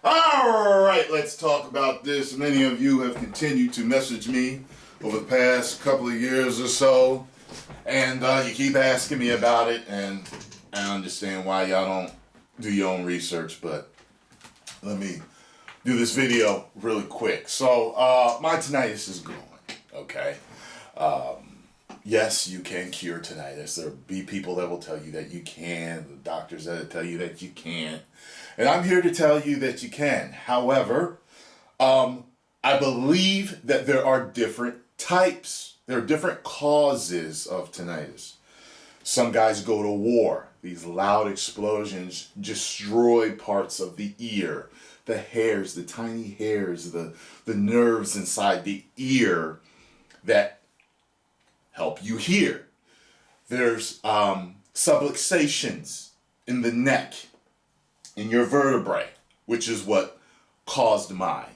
All right, let's talk about this. Many of you have continued to message me over the past couple of years or so, and you keep asking me about it, and I understand why y'all don't do your own research, but let me do this video really quick. So, my tinnitus is going, okay? Yes, you can cure tinnitus. There'll be people that will tell you that you can, the doctors that will tell you that you can't. And I'm here to tell you that you can. However, I believe that there are different types. There are different causes of tinnitus. Some guys go to war. These loud explosions destroy parts of the ear, the hairs, the tiny hairs, the nerves inside the ear that help you hear. There's subluxations in the neck, in your vertebrae, which is what caused mine,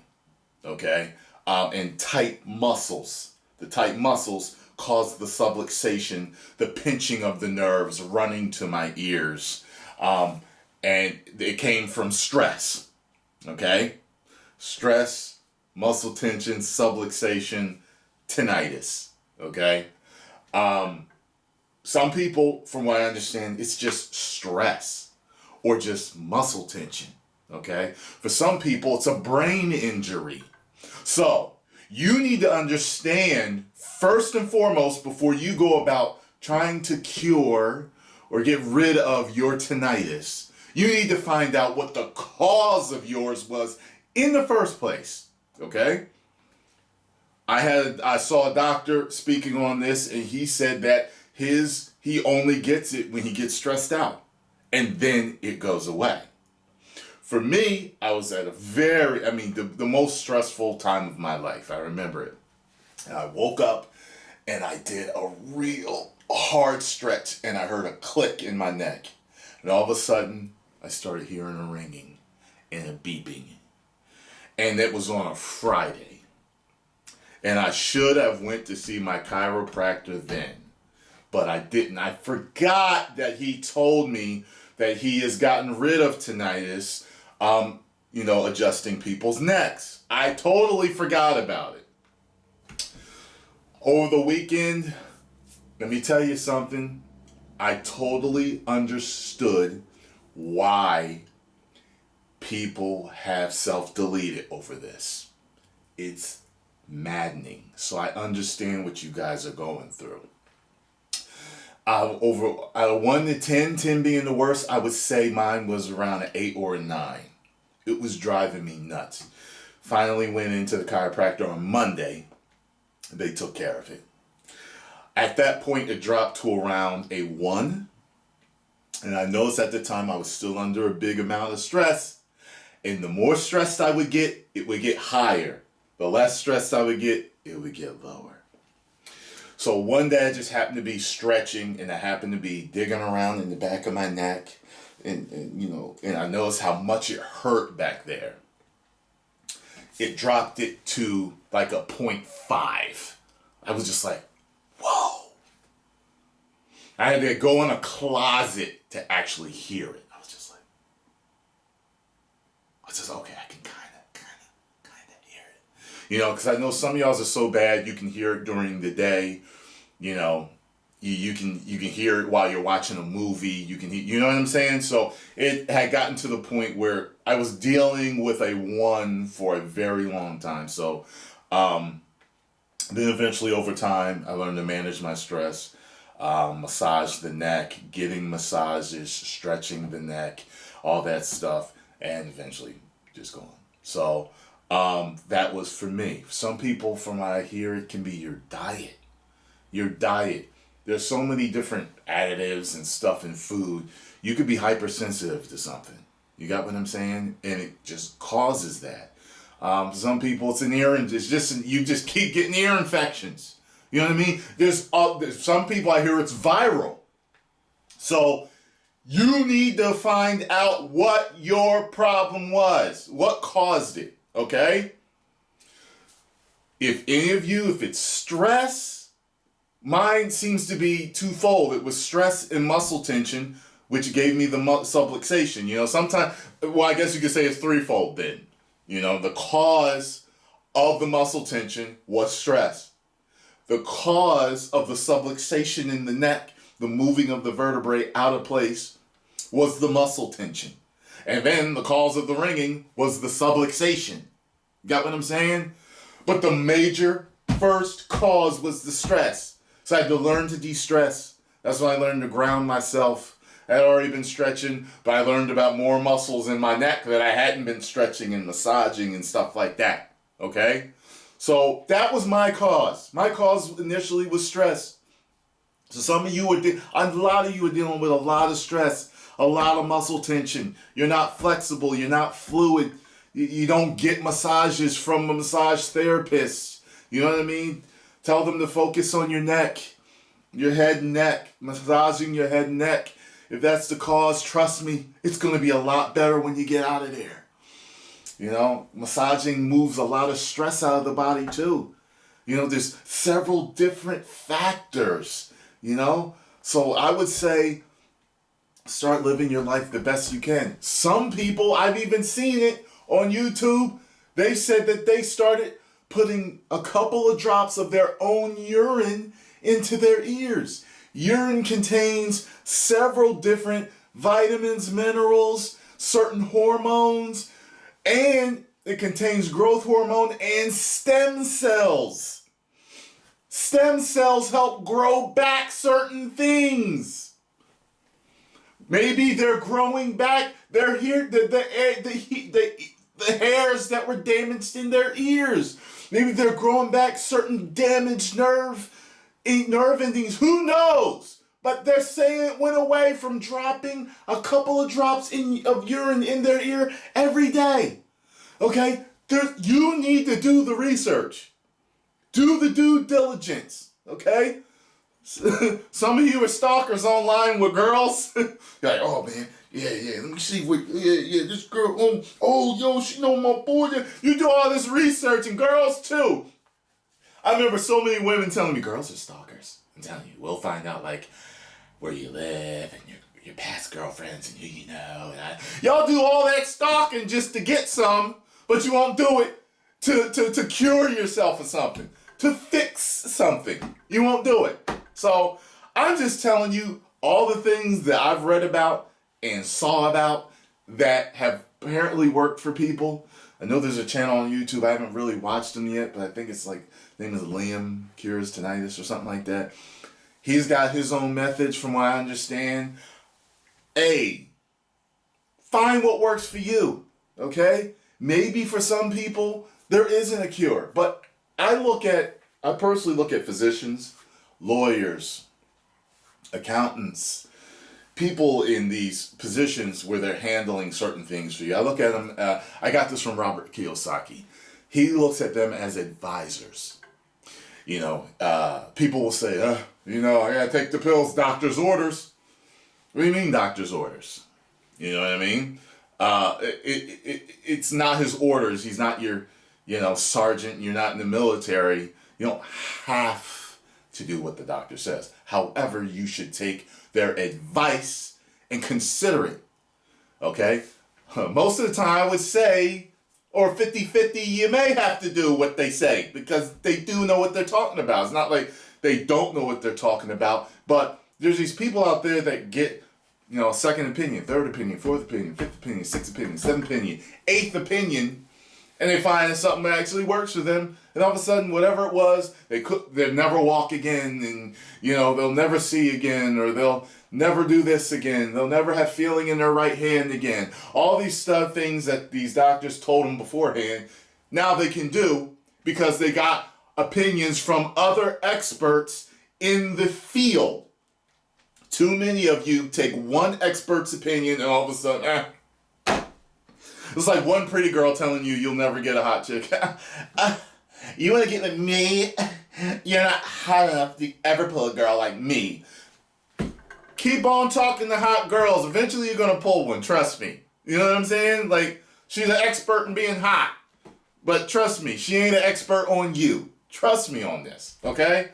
okay? And tight muscles. The tight muscles cause the subluxation, the pinching of the nerves running to my ears. And it came from stress, okay? Stress, muscle tension, subluxation, tinnitus, okay? Some people, from what I understand, it's just stress or just muscle tension, okay? For some people, it's a brain injury. So, you need to understand, first and foremost, before you go about trying to cure or get rid of your tinnitus, you need to find out what the cause of yours was in the first place, okay? I saw a doctor speaking on this, and he said that he only gets it when he gets stressed out, and then it goes away. For me, I was at the most stressful time of my life. I remember it. And I woke up, and I did a real hard stretch, and I heard a click in my neck. And all of a sudden, I started hearing a ringing and a beeping. And it was on a Friday. And I should have went to see my chiropractor then, but I didn't. I forgot that he told me that he has gotten rid of tinnitus, adjusting people's necks. I totally forgot about it. Over the weekend, let me tell you something. I totally understood why people have self-deleted over this. It's maddening. So I understand what you guys are going through. Out of 1 to 10, 10 being the worst, I would say mine was around an 8 or a 9. It was driving me nuts. Finally went into the chiropractor on Monday. They took care of it. At that point, it dropped to around a 1. And I noticed at the time I was still under a big amount of stress. And the more stressed I would get, it would get higher. The less stressed I would get, it would get lower. So one day I just happened to be stretching, and I happened to be digging around in the back of my neck, and I noticed how much it hurt back there. It dropped it to like a 0.5. I was just like, whoa. I had to go in a closet to actually hear it. I was just okay, I can kind of hear it. Because I know some of y'all are so bad you can hear it during the day. You can hear it while you're watching a movie. You can hear, you know what I'm saying? So it had gotten to the point where I was dealing with a 1 for a very long time. So then eventually over time, I learned to manage my stress, massage the neck, getting massages, stretching the neck, all that stuff, and eventually just going. So that was for me. Some people, from what I hear, it can be your diet. Your diet. There's so many different additives and stuff in food. You could be hypersensitive to something. You got what I'm saying? And it just causes that. Some people, it's an ear, and you just keep getting ear infections. You know what I mean? There's some people I hear it's viral. So you need to find out what your problem was, what caused it. Okay? If it's stress, mine seems to be twofold. It was stress and muscle tension, which gave me the subluxation. You know, sometimes, well, I guess you could say it's threefold then. You know, the cause of the muscle tension was stress. The cause of the subluxation in the neck, the moving of the vertebrae out of place, was the muscle tension. And then the cause of the ringing was the subluxation. Got what I'm saying? But the major first cause was the stress. So I had to learn to de-stress. That's when I learned to ground myself. I had already been stretching, but I learned about more muscles in my neck that I hadn't been stretching and massaging and stuff like that. Okay? So that was my cause. My cause initially was stress. So some of you a lot of you are dealing with a lot of stress, a lot of muscle tension. You're not flexible. You're not fluid. You don't get massages from a massage therapist. You know what I mean? Tell them to focus on your neck, your head and neck, massaging your head and neck. If that's the cause, trust me, it's going to be a lot better when you get out of there. You know, massaging moves a lot of stress out of the body too. You know, there's several different factors, you know. So I would say start living your life the best you can. Some people, I've even seen it on YouTube, they said that they started putting a couple of drops of their own urine into their ears. Urine contains several different vitamins, minerals, certain hormones, and it contains growth hormone and stem cells. Stem cells help grow back certain things. Maybe they're growing back. They're here. The hairs that were damaged in their ears. Maybe they're growing back certain damaged nerve endings. Who knows? But they're saying it went away from dropping a couple of drops of urine in their ear every day. Okay? You need to do the research. Do the due diligence. Okay? Some of you are stalkers online with girls. You're like, oh man, yeah, let me see what, this girl, yo, she know my boy. You do all this research, and girls too. I remember so many women telling me, girls are stalkers. I'm telling you, we'll find out like where you live and your past girlfriends and who you know. And y'all do all that stalking just to get some, but you won't do it to cure yourself of something, to fix something. You won't do it. So I'm just telling you all the things that I've read about and saw about that have apparently worked for people. I know there's a channel on YouTube. I haven't really watched them yet, but I think it's like, his name is Liam Cures Tinnitus or something like that. He's got his own methods from what I understand. Find what works for you, okay? Maybe for some people, there isn't a cure. But I personally look at physicians, lawyers, accountants, people in these positions where they're handling certain things for you. I look at them, I got this from Robert Kiyosaki. He looks at them as advisors. You know, people will say, I gotta take the pills, doctor's orders. What do you mean doctor's orders? You know what I mean? It's not his orders. He's not your, sergeant. You're not in the military. You don't have to do what the doctor says. However, you should take their advice and consider it. Okay? Most of the time I would say, or 50-50, you may have to do what they say because they do know what they're talking about. It's not like they don't know what they're talking about, but there's these people out there that get, second opinion, third opinion, fourth opinion, fifth opinion, sixth opinion, seventh opinion, eighth opinion, and they find that something actually works for them, and all of a sudden, whatever it was, they'll never walk again, and, they'll never see again, or they'll never do this again. They'll never have feeling in their right hand again. All these things that these doctors told them beforehand, now they can do because they got opinions from other experts in the field. Too many of you take one expert's opinion and all of a sudden, it's like one pretty girl telling you you'll never get a hot chick. You want to get with me? You're not hot enough to ever pull a girl like me. Keep on talking to hot girls. Eventually you're going to pull one, trust me. You know what I'm saying? Like, she's an expert in being hot. But trust me, she ain't an expert on you. Trust me on this, okay?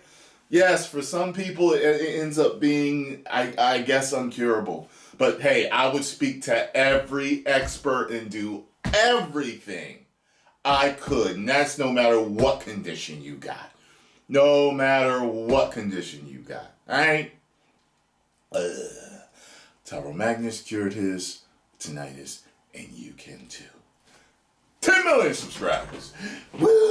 Yes, for some people it ends up being, I guess, uncurable. But hey, I would speak to every expert and do everything I could. And that's no matter what condition you got. No matter what condition you got. Alright? Tyrone Magnus cured his tinnitus, and you can too. 10 million subscribers. Woo!